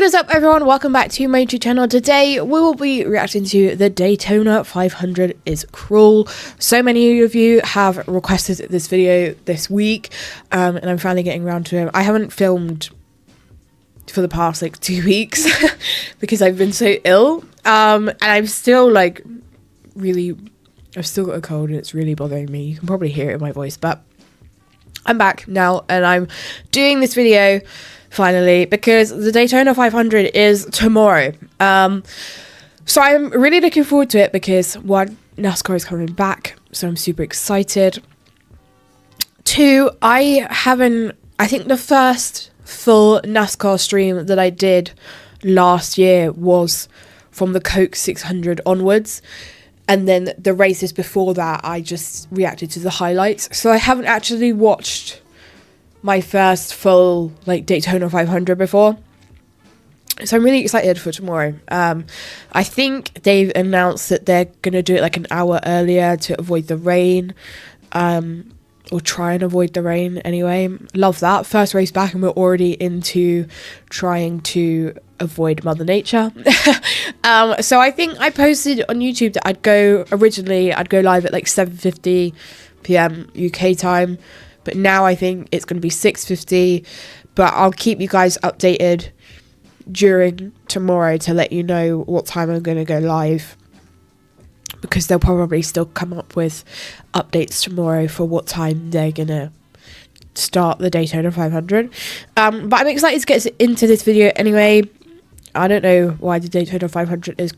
What is up, everyone? Welcome back to my YouTube channel. Today we will be reacting to the Daytona 500 is Cruel. So many of you have requested this video this week, and I'm finally getting around to it. I haven't filmed for the past like 2 weeks because I've been so ill, and I'm still like I've still got a cold and it's really bothering me. You can probably hear it in my voice, but I'm back now and I'm doing this video finally because the Daytona 500 is tomorrow. So I'm really looking forward to it because one, NASCAR is coming back, so I'm super excited. Two, I think the first full NASCAR stream that I did last year was from the Coke 600 onwards. And then the races before that, I just reacted to the highlights. So I haven't actually watched my first full like Daytona 500 before. So I'm really excited for tomorrow. I think they've announced that they're going to do it like an hour earlier to avoid the rain. Or try and avoid the rain anyway. Love that. First race back and we're already into trying to avoid Mother Nature. So I think I posted on YouTube that I'd go live at like 7:50 p.m. UK time, but now I think it's going to be 6:50, but I'll keep you guys updated during tomorrow to let you know what time I'm going to go live, because they'll probably still come up with updates tomorrow for what time they're going to start the Daytona 500. But I'm excited to get into this video anyway. I don't know why the Daytona 500 is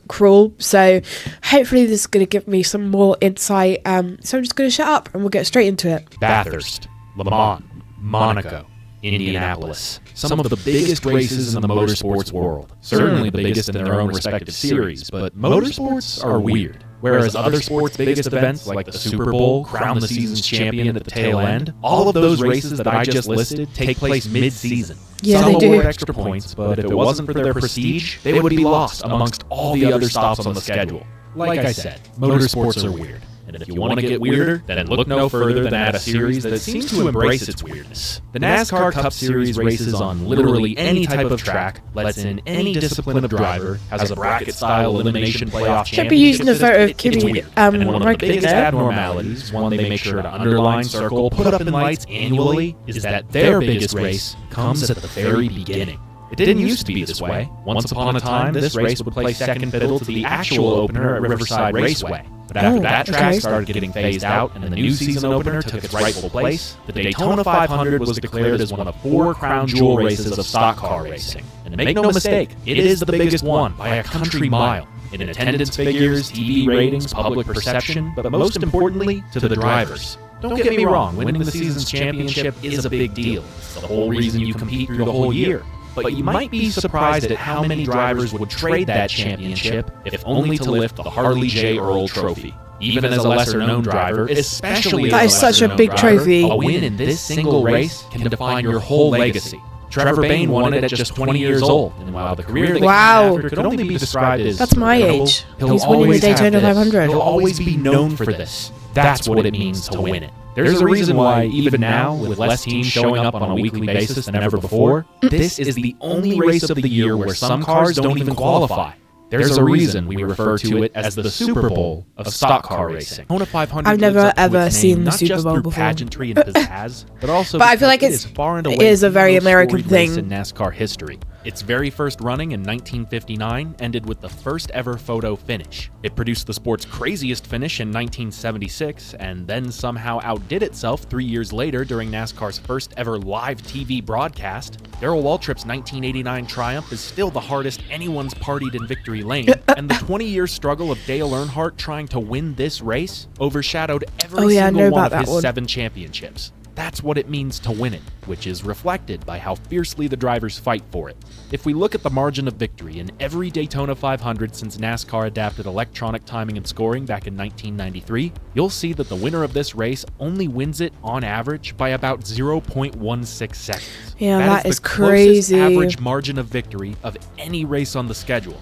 cruel, so hopefully this is going to give me some more insight. So I'm just going to shut up and we'll get straight into it. Bathurst, Le Mans, Monaco, Indianapolis. Some of the biggest races in the motorsports world. Certainly the biggest in their own respective series, but motorsports are weird. Whereas other sports' biggest events, like the Super Bowl, crown the season's champion at the tail end, all of those races that I just listed take place mid-season. Yeah, Some they award do. extra points, but if it wasn't for their prestige, they would be lost amongst all the other stops on the schedule. Like I said, motorsports are weird. And if you want to get weirder, then look no further than at a series that seems to embrace its weirdness. The NASCAR Cup Series races on literally any type of track, lets in any discipline of driver, has a bracket-style elimination playoff Should be using the photo of It's Kimmy weird. And one of right the biggest there. abnormalities, one they make sure to underline, circle, put up in lights annually, is that their biggest race comes at the very beginning. It didn't used to be this way. Once upon a time, this race would play second fiddle to the actual opener at Riverside Raceway. But after that track started getting phased out and the new season opener took its rightful place, the Daytona 500 was declared as one of 4 crown jewel races of stock car racing. And make no mistake, it is the biggest one by a country mile. In attendance figures, TV ratings, public perception, but most importantly, to the drivers. Don't get me wrong, winning the season's championship is a big deal. It's the whole reason you compete through the whole year. But you might be surprised at how many drivers would trade that championship if only to lift the Harley J. Earl Trophy. Even as a lesser-known driver, especially That as is a such a lesser-known big driver, trophy. a win in this single race can define your whole legacy. Trevor Bayne won it at just 20 years old, and while the career that came after could only be described as That's my incredible, age. he'll He's winning the always have Daytona this. 500. He'll always be known for this. That's what it means to win it. There's a reason why, even now, with less teams showing up on a weekly basis than ever before, this is the only race of the year where some cars don't even qualify. There's a reason we refer to it as the Super Bowl of stock car racing. Daytona 500 I've never lives up to ever its seen name, the not Super just Bowl through before. pageantry and pizzazz, but also But I feel like because it's- it is far and it away is a the very most American storied race thing. in NASCAR history. Its very first running in 1959 ended with the first ever photo finish. It produced the sport's craziest finish in 1976, and then somehow outdid itself 3 years later during NASCAR's first ever live TV broadcast. Darrell Waltrip's 1989 triumph is still the hardest anyone's partied in victory lane, and the 20-year struggle of Dale Earnhardt trying to win this race overshadowed every single one of his 7 championships. That's what it means to win it, which is reflected by how fiercely the drivers fight for it. If we look at the margin of victory in every Daytona 500 since NASCAR adapted electronic timing and scoring back in 1993, you'll see that the winner of this race only wins it, on average, by about 0.16 seconds. Yeah, that is the closest crazy. average margin of victory of any race on the schedule.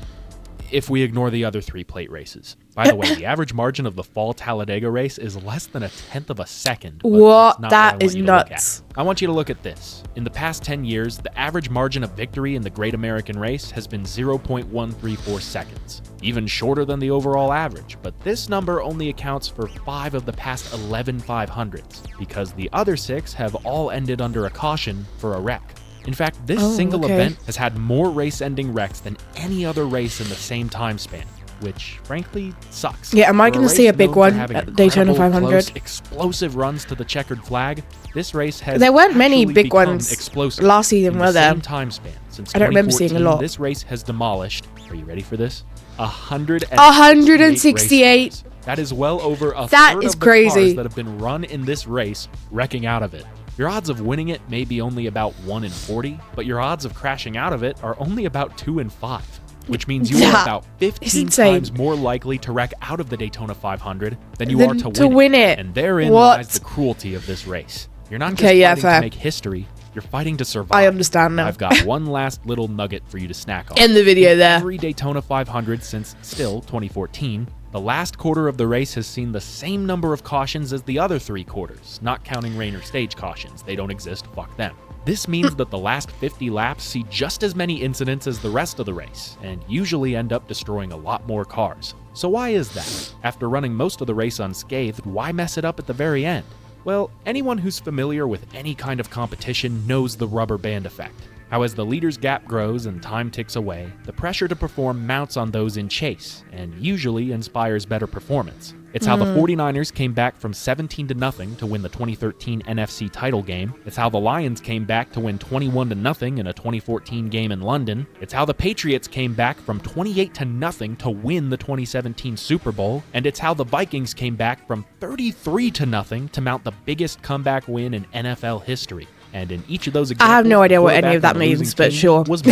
if we ignore the other 3 plate races. By the way, the average margin of the fall Talladega race is less than 1/10 of a second. What? That is nuts. I want you to look at this. In the past 10 years, the average margin of victory in the Great American Race has been 0.134 seconds, even shorter than the overall average, but this number only accounts for 5 of the past 11 500s, because the other 6 have all ended under a caution for a wreck. In fact, this single event has had more race-ending wrecks than any other race in the same time span, which frankly sucks. Yeah, am I going to see a big one at Daytona 500? Close, explosive runs to the checkered flag. This race has there weren't many big ones explosive last season, were there? Same time span. Since I don't remember seeing a lot. This race has demolished. Are you ready for this? 168. That is well over a that third is of the crazy. cars that have been run in this race wrecking out of it. Your odds of winning it may be only about 1 in 40, but your odds of crashing out of it are only about 2 in 5, which means you are about 15 times more likely to wreck out of the Daytona 500 than you are to win it. And therein lies the cruelty of this race. You're not just fighting to make history, you're fighting to survive. I understand now. I've got one last little nugget for you to snack on. In the video there. Every Daytona 500 since still 2014, the last quarter of the race has seen the same number of cautions as the other 3 quarters, not counting rain or stage cautions. They don't exist, fuck them. This means that the last 50 laps see just as many incidents as the rest of the race, and usually end up destroying a lot more cars. So why is that? After running most of the race unscathed, why mess it up at the very end? Well, anyone who's familiar with any kind of competition knows the rubber band effect. How as the leader's gap grows and time ticks away, the pressure to perform mounts on those in chase, and usually inspires better performance. It's how the 49ers came back from 17-0 to win the 2013 NFC title game. It's how the Lions came back to win 21-0 in a 2014 game in London. It's how the Patriots came back from 28-0 to win the 2017 Super Bowl. And it's how the Vikings came back from 33-0 to mount the biggest comeback win in NFL history. And in each of those examples, I have no idea what any of that means, but sure. Was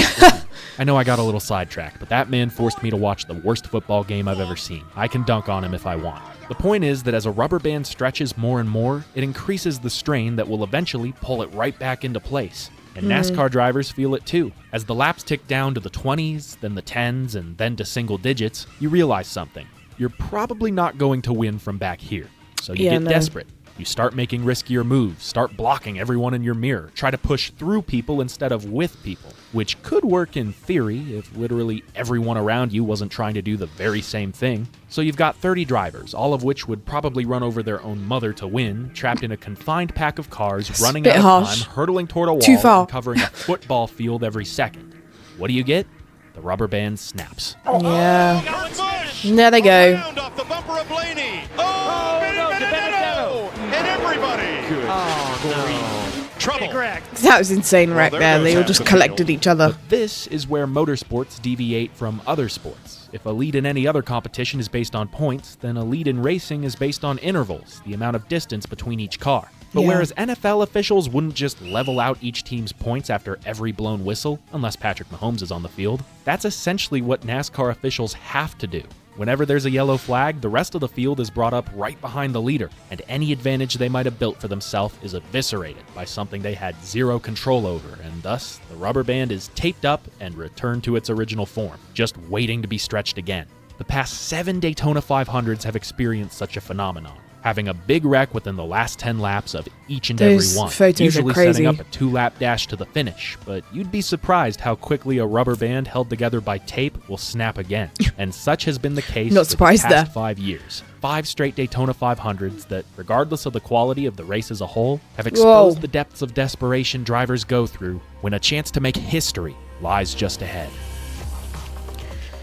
I know I got a little sidetracked, but that man forced me to watch the worst football game I've ever seen. I can dunk on him if I want. The point is that as a rubber band stretches more and more, it increases the strain that will eventually pull it right back into place. And NASCAR drivers feel it too. As the laps tick down to the 20s, then the 10s, and then to single digits, you realize something. You're probably not going to win from back here. So you get desperate. You start making riskier moves, start blocking everyone in your mirror, try to push through people instead of with people, which could work in theory if literally everyone around you wasn't trying to do the very same thing. So you've got 30 drivers, all of which would probably run over their own mother to win, trapped in a confined pack of cars, running out of time, hurtling toward a wall, and covering a football field every second. What do you get? The rubber band snaps. Yeah. There they go. And everybody. Trouble. That was insane right there. They all just collected each other. But this is where motorsports deviate from other sports. If a lead in any other competition is based on points, then a lead in racing is based on intervals, the amount of distance between each car. But whereas NFL officials wouldn't just level out each team's points after every blown whistle, unless Patrick Mahomes is on the field, that's essentially what NASCAR officials have to do. Whenever there's a yellow flag, the rest of the field is brought up right behind the leader, and any advantage they might have built for themselves is eviscerated by something they had zero control over, and thus the rubber band is taped up and returned to its original form, just waiting to be stretched again. The past 7 Daytona 500s have experienced such a phenomenon, having a big wreck within the last 10 laps of each and every one, usually setting up a 2-lap dash to the finish, but you'd be surprised how quickly a rubber band held together by tape will snap again, and such has been the case for the past 5 years. 5 straight Daytona 500s that, regardless of the quality of the race as a whole, have exposed the depths of desperation drivers go through when a chance to make history lies just ahead.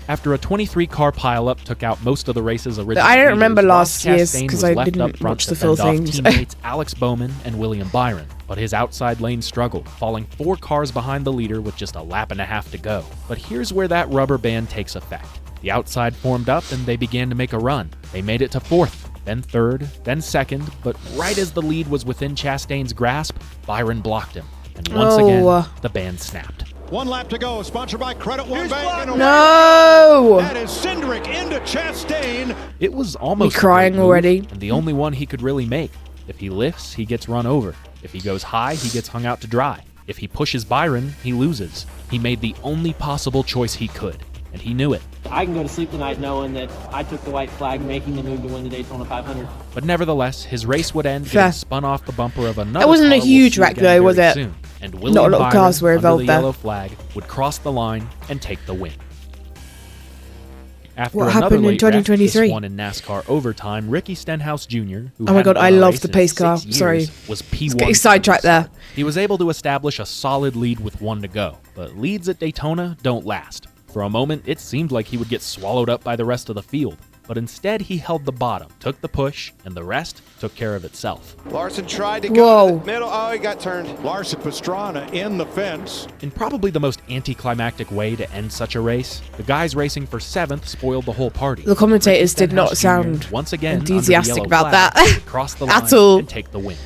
After a 23-car pileup took out most of the race's original I don't remember leaders, last year's because I didn't watch the full thing. Teammates Alex Bowman and William Byron, but his outside lane struggled, falling 4 cars behind the leader with just a lap and a half to go. But here's where that rubber band takes effect. The outside formed up and they began to make a run. They made it to 4th, then 3rd, then 2nd, but right as the lead was within Chastain's grasp, Byron blocked him. And once again, the band snapped. 1 lap to go, sponsored by Credit One Bank. No! That is Cindric into Chastain. It was almost crying already. And the only one he could really make. If he lifts, he gets run over. If he goes high, he gets hung out to dry. If he pushes Byron, he loses. He made the only possible choice he could. and he knew it. I can go to sleep tonight knowing that I took the white flag, making the move to win the Daytona 500. But nevertheless, his race would end Fair. getting spun off the bumper of another It wasn't a car we'll huge see wreck again though, was very it? soon. And William Not a lot of Byron, cars were under involved the there. yellow flag, would cross the line and take the win. After What another happened in late wreck, 2023? this one in NASCAR overtime, Ricky Stenhouse Jr., who Oh my God, hadn't I won a love race the in pace 6 car. years, Sorry. was P1 getting for sidetracked himself. there. He was able to establish a solid lead with 1 to go, but leads at Daytona don't last. For a moment, it seemed like he would get swallowed up by the rest of the field, but instead he held the bottom, took the push, and the rest took care of itself. Larson tried to go to Whoa. the middle. Oh, he got turned. Larson Pastrana in the fence. In probably the most anticlimactic way to end such a race, the guys racing for 7th spoiled the whole party. The commentators Ricky did not Stenhouse Jr. sound once again enthusiastic under the yellow about flag, that would cross the at line all. and take the win.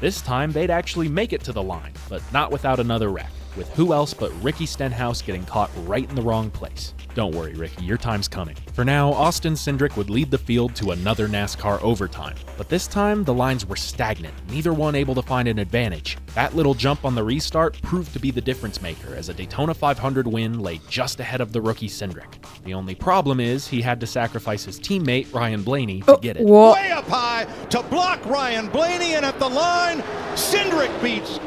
This time they'd actually make it to the line, but not without another wreck, with who else but Ricky Stenhouse getting caught right in the wrong place. Don't worry, Ricky, your time's coming. For now, Austin Cindric would lead the field to another NASCAR overtime, but this time the lines were stagnant, neither one able to find an advantage. That little jump on the restart proved to be the difference maker, as a Daytona 500 win lay just ahead of the rookie Cindric. The only problem is he had to sacrifice his teammate Ryan Blaney to get it. What? Way up high to block Ryan Blaney, and at the line, Cindric beats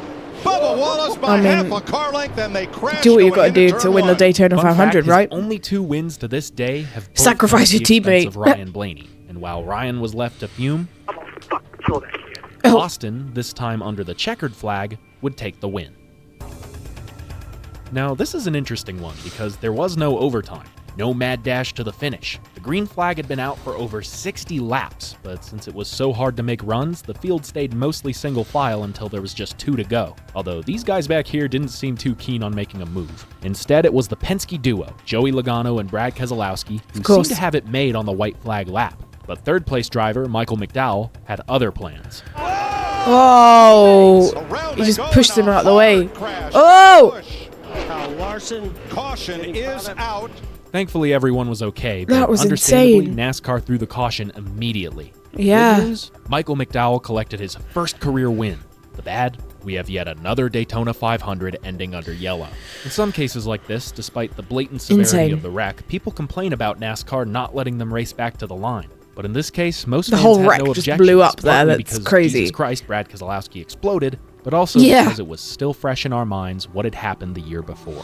Bubba Wallace by I mean, half a car length, and they crash. Do what you going got to into do to turn win the one. Daytona Fun 500, fact, his right? only 2 wins to this day have both Sacrifice come at your the expense teammate. of Ryan Blaney, and while Ryan was left to fume, Oh. Austin, this time under the checkered flag, would take the win. Now, this is an interesting one because there was no overtime, no mad dash to the finish. The green flag had been out for over 60 laps, but since it was so hard to make runs, the field stayed mostly single file until there was just 2 to go. Although these guys back here didn't seem too keen on making a move. Instead, it was the Penske duo, Joey Logano and Brad Keselowski, who seemed to have it made on the white flag lap. But third place driver Michael McDowell had other plans. Oh, Around he they just go, pushed and him a out of the way. hard crash. Oh! Push. Larson. Caution is out. Thankfully, everyone was okay, but That was understandably, insane. NASCAR threw the caution immediately. Yeah. Good news, Michael McDowell collected his first career win. The bad, we have yet another Daytona 500 ending under yellow. In some cases like this, despite the blatant severity Insane. of the wreck, people complain about NASCAR not letting them race back to the line. But in this case, most The fans whole had wreck no just objections, blew up there. partly That's because crazy. Jesus Christ, Brad Keselowski exploded, but also Yeah. because it was still fresh in our minds what had happened the year before.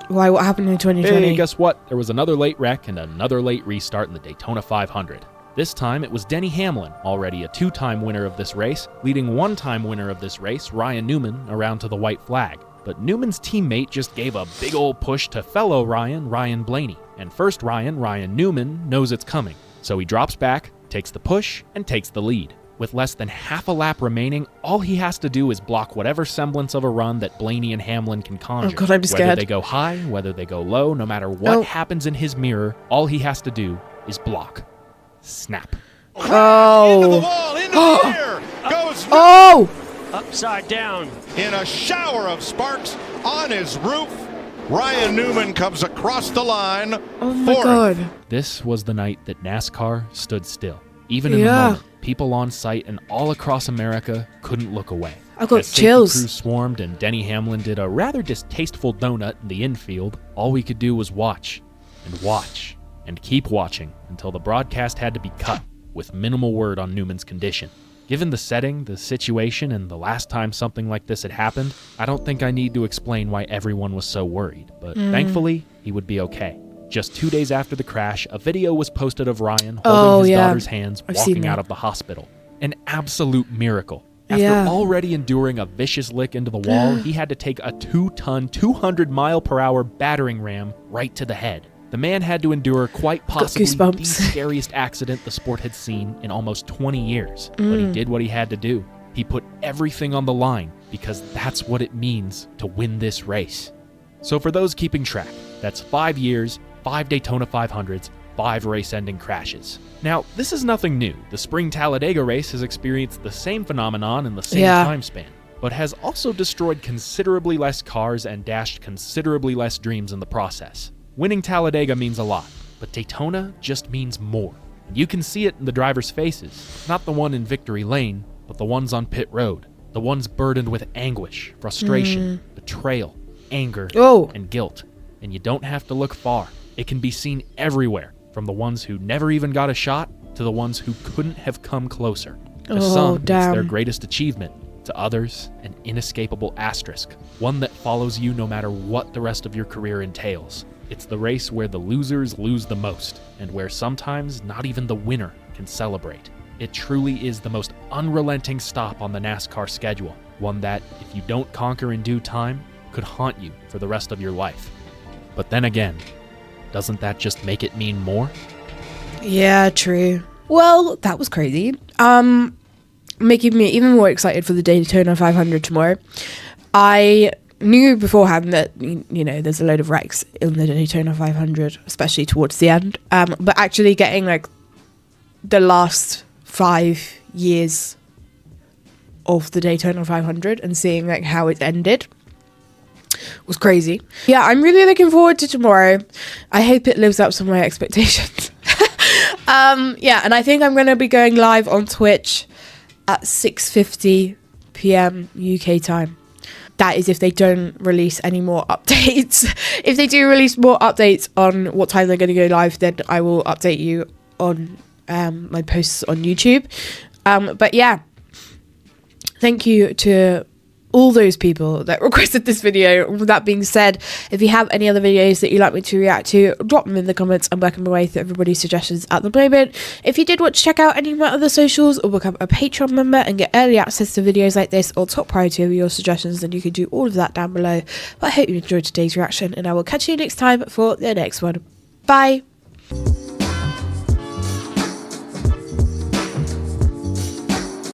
Why? What happened in 2020? Hey, guess what? There was another late wreck and another late restart in the Daytona 500. This time, it was Denny Hamlin, already a 2-time winner of this race, leading 1-time winner of this race, Ryan Newman, around to the white flag. But Newman's teammate just gave a big ol' push to fellow Ryan Blaney. And first Ryan Newman, knows it's coming. So he drops back, takes the push, and takes the lead. With less than half a lap remaining, all he has to do is block whatever semblance of a run that Blaney and Hamlin can conjure. Oh God, I'm Whether scared. they go high, whether they go low, no matter what Oh. happens in his mirror, all he has to do is block. Snap. Into the Oh. wall, into the air, goes Oh! Upside down. in a shower of sparks on his roof. Ryan Newman comes across the line. Oh my fourth. God. This was the night that NASCAR stood still. Even in the Yeah. moment, people on site and all across America couldn't look away. I got As safety chills. crews swarmed and Denny Hamlin did a rather distasteful donut in the infield, all we could do was watch and keep watching until the broadcast had to be cut with minimal word on Newman's condition. Given the setting, the situation, and the last time something like this had happened, I don't think I need to explain why everyone was so worried, but thankfully, he would be okay. Just 2 days after the crash, a video was posted of Ryan holding his daughter's hands I've seen walking that. out of the hospital. An absolute miracle. After Yeah. already enduring a vicious lick into the wall, he had to take a 2-ton, 200-mile-per-hour battering ram right to the head. The man had to endure quite possibly the goosebumps. scariest accident the sport had seen in almost 20 years. But he did what he had to do. He put everything on the line because that's what it means to win this race. So for those keeping track, that's 5 years, 5 Daytona 500s, 5 race-ending crashes. Now, this is nothing new. The spring Talladega race has experienced the same phenomenon in the same time span, but has also destroyed considerably less cars and dashed considerably less dreams in the process. Winning Talladega means a lot, but Daytona just means more. And you can see it in the drivers' faces, not the one in victory lane, but the ones on pit road, the ones burdened with anguish, frustration, betrayal, anger, Oh. and guilt. and you don't have to look far. It can be seen everywhere, from the ones who never even got a shot to the ones who couldn't have come closer. To some, it's their greatest achievement. To others, an inescapable asterisk, one that follows you no matter what the rest of your career entails. It's the race where the losers lose the most, and where sometimes not even the winner can celebrate. It truly is the most unrelenting stop on the NASCAR schedule, one that, if you don't conquer in due time, could haunt you for the rest of your life. But then again, doesn't that just make it mean more? Yeah, true. Well, that was crazy. Making me even more excited for the Daytona 500 tomorrow. I knew beforehand that, you know, there's a load of wrecks in the Daytona 500, especially towards the end. But actually getting like the last 5 years of the Daytona 500 and seeing like how it ended was crazy. Yeah, I'm really looking forward to tomorrow. I hope it lives up to my expectations. Yeah, and I think I'm going to be going live on Twitch at 6:50 p.m. UK time. That is if they don't release any more updates. If they do release more updates on what time they're going to go live, then I will update you on my posts on YouTube. But yeah, thank you to all those people that requested this video. With that being said, if you have any other videos that you'd like me to react to, drop them in the comments. I'm working my way through everybody's suggestions at the moment. If you did want to check out any of my other socials or become a Patreon member and get early access to videos like this or top priority over your suggestions, then you can do all of that down below. But I hope you enjoyed today's reaction, and I will catch you next time for the next one. Bye!